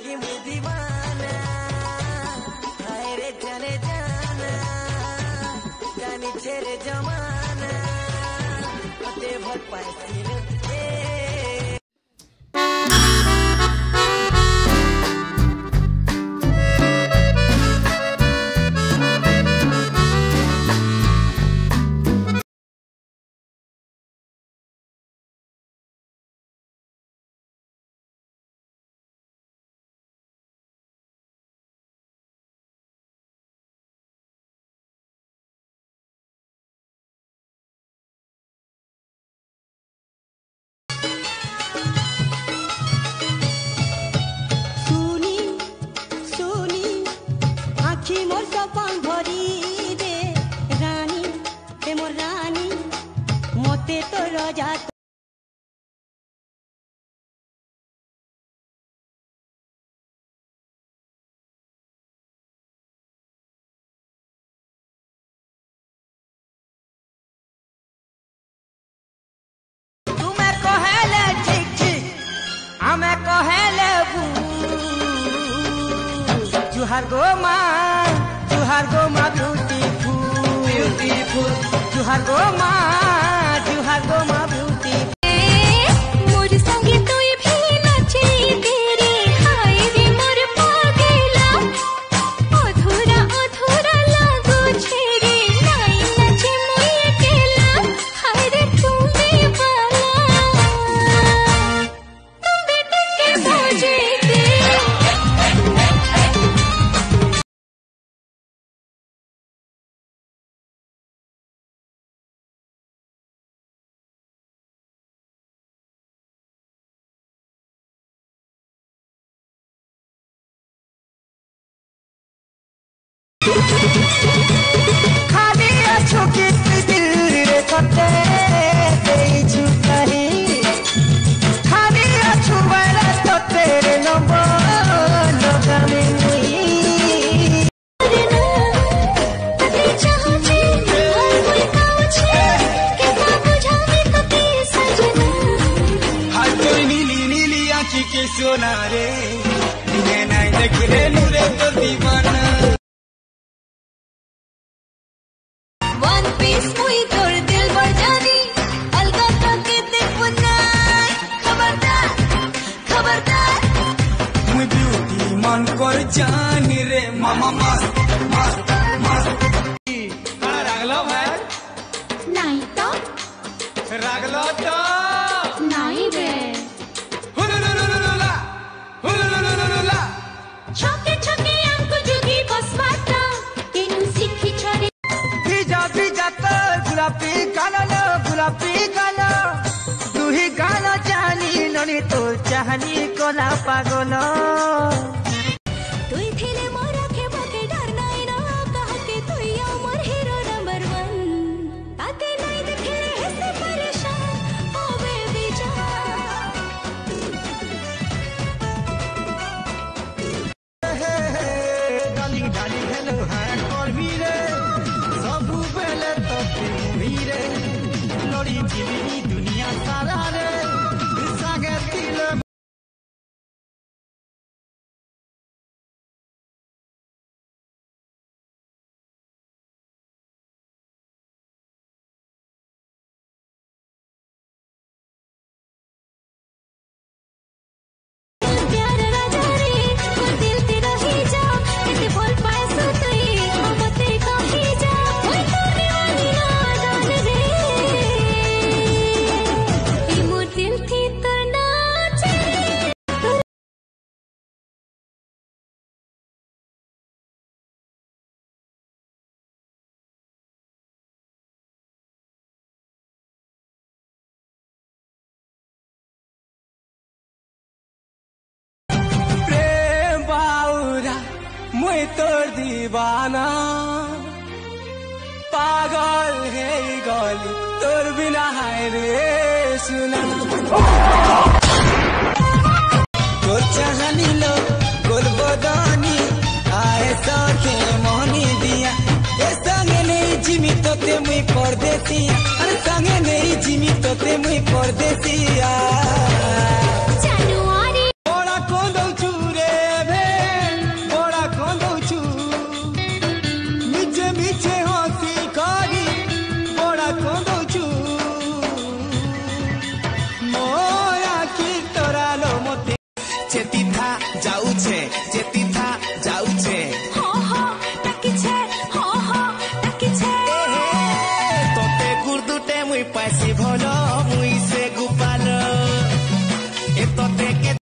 लागी मु दीवाना हाय रे जाने जाना जानी छेरे जमाना मते भल पाइसिल मते तो राजा तुम्हें कहले ठीक ठीक हमें कहले जुहार गो माँ ब्यूटीफुल जुहार गो माँ ब्यूटी मोर संगे तोय भी नाचे तेरे हाय रे मोर पागला अधूरा अधूरा लागो छे रे नाई नाचे मोय केला हाय रे तुम्बे वाला तुम्बे टके बजे दे खाली अच्छो कितनी दिल रे करते तेरी कही खाली अच्छो वाला तो तेरे नंबर लगाने हुई ते चाहो छे हर कोई काओ छे के ना बुझावे कते सजना हाय कोई नीली नीली आँखी के सोना रे मैं नहीं देख रे नूरे तो दीवाना वन पीस मुई तोर दिल भर जानी अलगा करके देखो नाय खबरदार मुई ब्यूटी मन कर जानी रे मामा मस्त रागलो भाई नहीं तो रागलो तो नहीं रे हुलुलुलुलुला छके छके हमको जुगी बसवाता तेनु सीखी छरे भिजा तो गुलाबी गाना दुही गाना जानी ननी तो चाहनी कोला पागल तुई थिले मोर आखे बके डर नाई ना कहके तुई मोर हीरो नंबर 1 ताते नहीं देखे रे ऐसे परेशान ओ बेबी डार्लिंग हेलो हाय करबी रे सबु बेले तो तुमी रे लड़ी जिली दुनिया सारा रे सागे दिल प्यार राजा रे मोर दिल तेरा ही जा ऐसे बोल पाए सो तुई हम तेरे का ही जा ओए तोरे वाली ना जान रे ये मोर दिल थी तो नाचे प्रेम बाउरा मुई तोर दीवाना पागल है गली तोर बिना हाय रे सुना तोर चाहनी लो गोल बदानी आए सखे मोहनी दिया ए संगे नहीं जिमी तोते मुई परदेसी अरे संगे नहीं जिमी तोते मुई परदेसिया